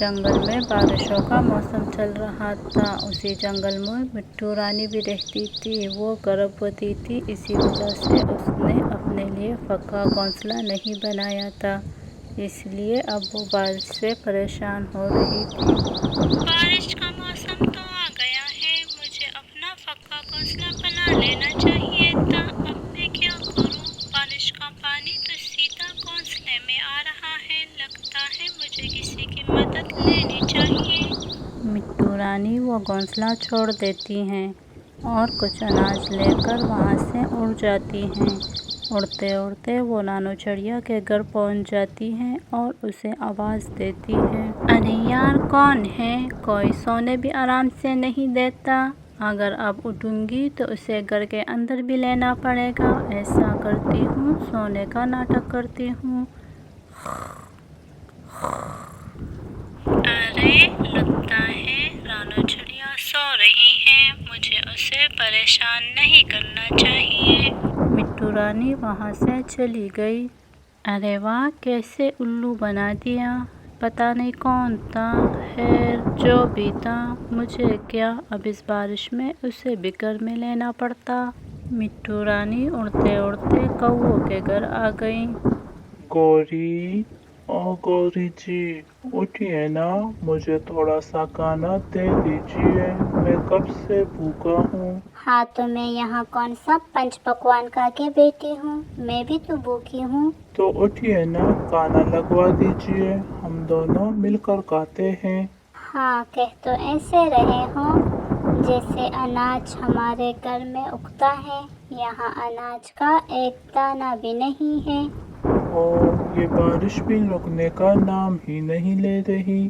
जंगल में बारिशों का मौसम चल रहा था। उसी जंगल में मिट्टू रानी भी रहती थी। वो गर्भवती थी, इसी वजह से उसने अपने लिए पक्का घोंसला नहीं बनाया था। इसलिए अब वो बारिश से परेशान हो रही थी। बारिश का मौसम तो आ गया है, मुझे अपना पक्का घोंसला बना लेना चाहिए था। अब मैं क्या करूं? बारिश का पानी तो सीधा घोंसले में आ रहा है। लगता है मुझे किसी की मदद लेनी चाहिए। मिट्टू रानी वो घोंसला छोड़ देती हैं और कुछ अनाज लेकर वहाँ से उड़ जाती हैं। उड़ते उड़ते वो नानो चिड़िया के घर पहुँच जाती हैं और उसे आवाज़ देती है। अरे यार, कौन है? कोई सोने भी आराम से नहीं देता। अगर अब उठूंगी तो उसे घर के अंदर भी लेना पड़ेगा। ऐसा करती हूँ, सोने का नाटक करती हूँ। अरे, लगता है रानो चिड़िया सो रही है। मुझे उसे परेशान नहीं करना चाहिए। मिट्टू रानी वहाँ से चली गई। अरे वाह, कैसे उल्लू बना दिया। पता नहीं कौन था, खैर जो भी था, मुझे क्या, अब इस बारिश में उसे भी घर में लेना पड़ता। मिट्टू रानी उड़ते उड़ते कौवों के घर आ गई। गौरी, ओ गौरी जी, उठिए ना, मुझे थोड़ा सा खाना दे दीजिए, मैं कब से भूखा हूँ। हाँ, तो मैं यहाँ कौन सा पंच पकवान खा के बैठी हूँ, मैं भी तो भूखी हूँ। तो उठिए ना, खाना लगवा दीजिए, हम दोनों मिलकर खाते हैं। हाँ, कह तो ऐसे रहे हो जैसे अनाज हमारे घर में उगता है। यहाँ अनाज का एक दाना भी नहीं है। और ये बारिश भी रुकने का नाम ही नहीं ले रही।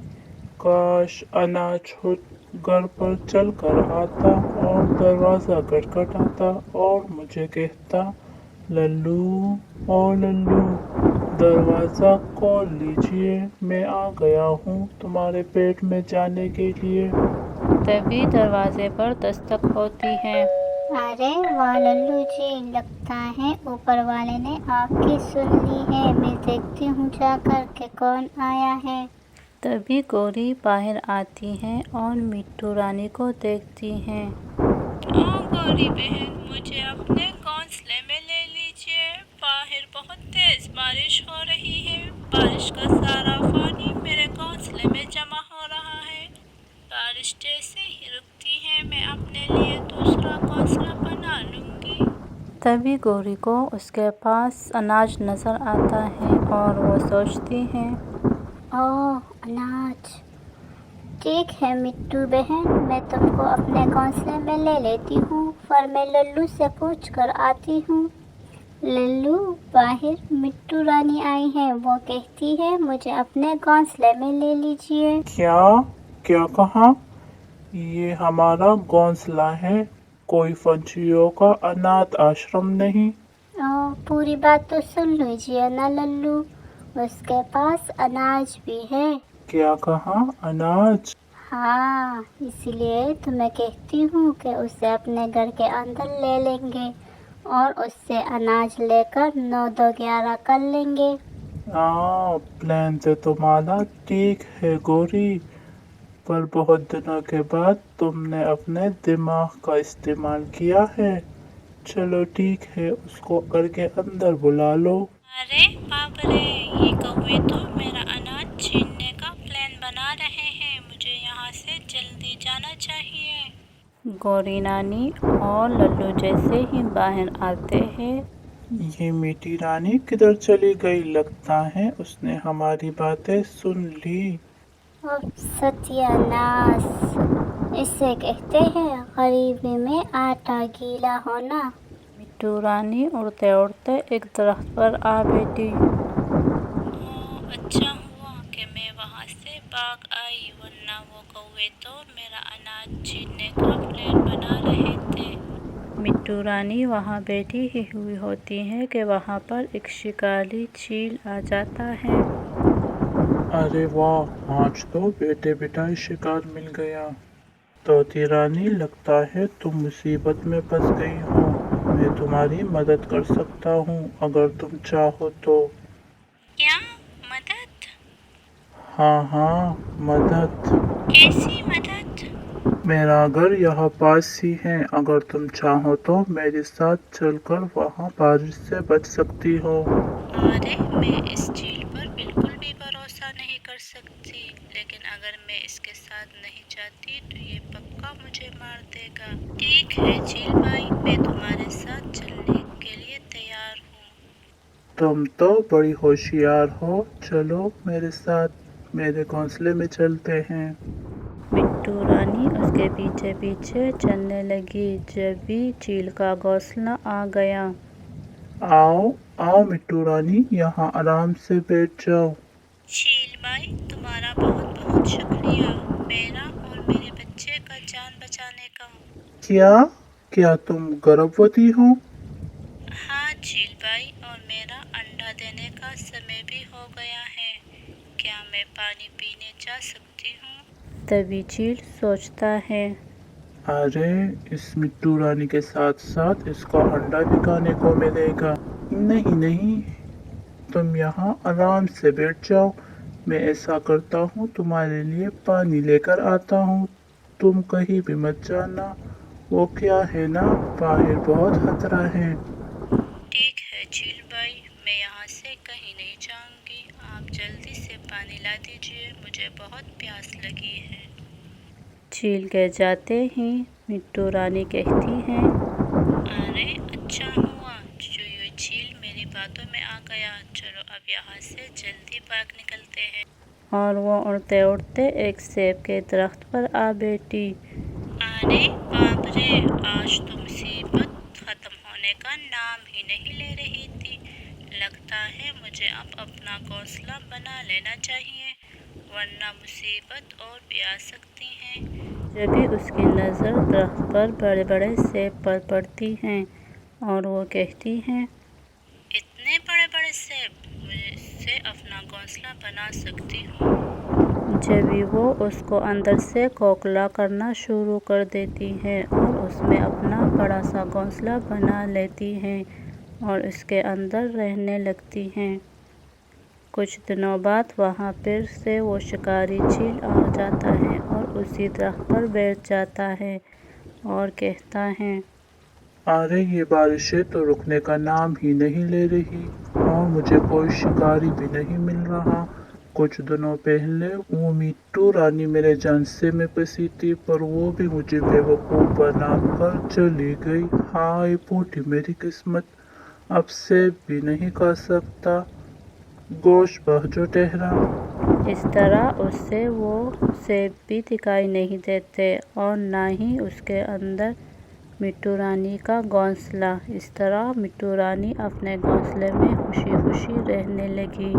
काश अनाज खुद घर पर चल कर आता और दरवाजा खटखटाता और मुझे कहता, लल्लू, ओ लल्लू, दरवाजा खोल लीजिए, मैं आ गया हूँ तुम्हारे पेट में जाने के लिए। तभी दरवाजे पर दस्तक होती है। अरे वाह लल्लू जी, लगता है ऊपर वाले ने आपकी सुन ली है। मैं देखती हूँ जाकर के कौन आया है। तभी गौरी बाहर आती हैं और मिट्टू रानी को देखती हैं। ओ गौरी बहन, मुझे अपने घोंसले में ले लीजिए। बाहर बहुत तेज बारिश हो रही है। बारिश का सारा पानी मेरे घोंसले में जमा हो रहा है। बारिश जैसे ही रुकती है, मैं अपने लिए दूसरा घोंसला बना लूंगी। तभी गौरी को उसके पास अनाज नजर आता है और वो सोचती है, ओह, अनाज। ठीक है मिट्टू बहन, मैं तुमको अपने घोंसले में ले लेती हूँ, पर मैं लल्लू से पूछ कर आती हूँ। लल्लू, बाहर मिट्टू रानी आई है। वो कहती है मुझे अपने घोंसले में ले लीजिए। क्या क्या कहा? ये हमारा घोंसला है, कोई पंछियों का अनाथ आश्रम नहीं। ओह, पूरी बात तो सुन लीजिए ना लल्लू, उसके पास अनाज भी है। क्या कहा? अनाज? हाँ, इसलिए तो मैं कहती हूँ कि उसे अपने घर के अंदर ले लेंगे और उससे अनाज लेकर 9-2-11 कर लेंगे। प्लान से तुम्हारा ठीक है गौरी, पर बहुत दिनों के बाद तुमने अपने दिमाग का इस्तेमाल किया है। चलो ठीक है, उसको घर के अंदर बुला लो। अरे बाप रे, ये कौवे तो मेरा अनाज छीनने का प्लान बना रहे हैं। मुझे यहाँ से जल्दी जाना चाहिए। गौरी नानी और लल्लू जैसे ही बाहर आते हैं, ये मीठी रानी किधर चली गई? लगता है उसने हमारी बातें सुन ली। और सत्यानाश, इसे कहते हैं गरीबी में आटा गीला होना। मिट्टू रानी उड़ते उड़ते एक दरख्त पर आ बैठी। अच्छा हुआ कि मैं वहाँ से भाग आई, वरना वो कौवे तो मेरा अनाज छीनने का प्लान बना रहे थे। मिट्टू रानी वहाँ बैठी ही हुई होती है कि वहाँ पर एक शिकारी चील आ जाता है। अरे वाह, आज तो बेटे बेटा शिकार मिल गया। तोती रानी, लगता है तुम मुसीबत में फंस गई हो। मैं तुम्हारी मदद कर सकता हूँ अगर तुम चाहो तो। क्या मदद? हाँ हाँ, मदद। कैसी मदद? मेरा घर यहाँ पास ही है। अगर तुम चाहो तो मेरे साथ चलकर वहाँ बारिश से बच सकती हो। अरे मैं इस झील पर बिल्कुल भी भरोसा नहीं कर सकती, लेकिन अगर मैं इसके साथ नहीं जाती तो ये पक्का मुझे मार देगा। ठीक है झील भाई, मैं तुम्हारे साथ चलने के लिए तैयार हूँ। तुम तो बड़ी होशियार हो। चलो मेरे साथ, मेरे घोंसले में चलते हैं। मिट्टू रानी उसके पीछे पीछे चलने लगी। जब भी चील का घोंसला आ गया। आओ आओ मिट्टू रानी, यहाँ आराम से बैठ जाओ। झील भाई, तुम्हारा बहुत बहुत शुक्रिया, मेरा और मेरे बच्चे का जान बचाने का। क्या क्या तुम गर्भवती हो? हाँ झील भाई, और मेरा अंडा देने का समय भी हो गया है। क्या मैं पानी पीने जा सकती हूँ? तभी चील सोचता है। अरे इस मिट्टू रानी के साथ साथ इसका अंडा भी खाने को मिलेगा। नहीं नहीं, तुम यहाँ आराम से बैठ जाओ। मैं ऐसा करता हूँ, तुम्हारे लिए पानी लेकर आता हूँ। तुम कहीं भी मत जाना। वो क्या है ना, बाहर बहुत खतरा है। ठीक है झील भाई, मैं यहाँ से कहीं नहीं जाऊंगी। आप जल्दी से पानी ला दीजिए, मुझे बहुत प्यास लगी है। चील के जाते ही मिट्टू रानी कहती है। अरे अच्छा हुआ जो ये झील मेरी बातों में आ गया। चलो अब यहाँ से जल्दी भाग निकलते हैं। और वो उड़ते उड़ते एक सेब के दरख्त पर आ बैठी। अरे बाप रे, आज तो मुसीबत खत्म होने का नाम ही नहीं ले रही थी। लगता है मुझे अब अपना घोंसला बना लेना चाहिए, वरना मुसीबत और भी आ सकती है। जब भी उसकी नज़र दरख्त पर बड़े बड़े सेब पर पड़ती है और वो कहती है। इतने बड़े बड़े सेब, मुझे इससे अपना घोंसला बना सकती हूँ। जब भी वो उसको अंदर से खोखला करना शुरू कर देती है और उसमें अपना बड़ा सा घोंसला बना लेती है और उसके अंदर रहने लगती हैं। कुछ दिनों बाद वहाँ फिर से वो शिकारी चील आ जाता है और उसी दरख्त पर बैठ जाता है और कहता है। अरे ये बारिशें तो रुकने का नाम ही नहीं ले रही और मुझे कोई शिकारी भी नहीं मिल रहा। कुछ दिनों पहले वो मिट्टू रानी मेरे झांसे में फंसी थी, पर वो भी मुझे बेवकूफ़ बनाकर चली गई। हाय फूटी मेरी किस्मत, अब सेब भी नहीं खा सकता, गोश्त बह जो ठहरा। इस तरह उससे वो सेब भी दिखाई नहीं देते और ना ही उसके अंदर मिट्टू रानी का घोंसला। इस तरह मिट्टू रानी अपने घोंसले में खुशी खुशी रहने लगी।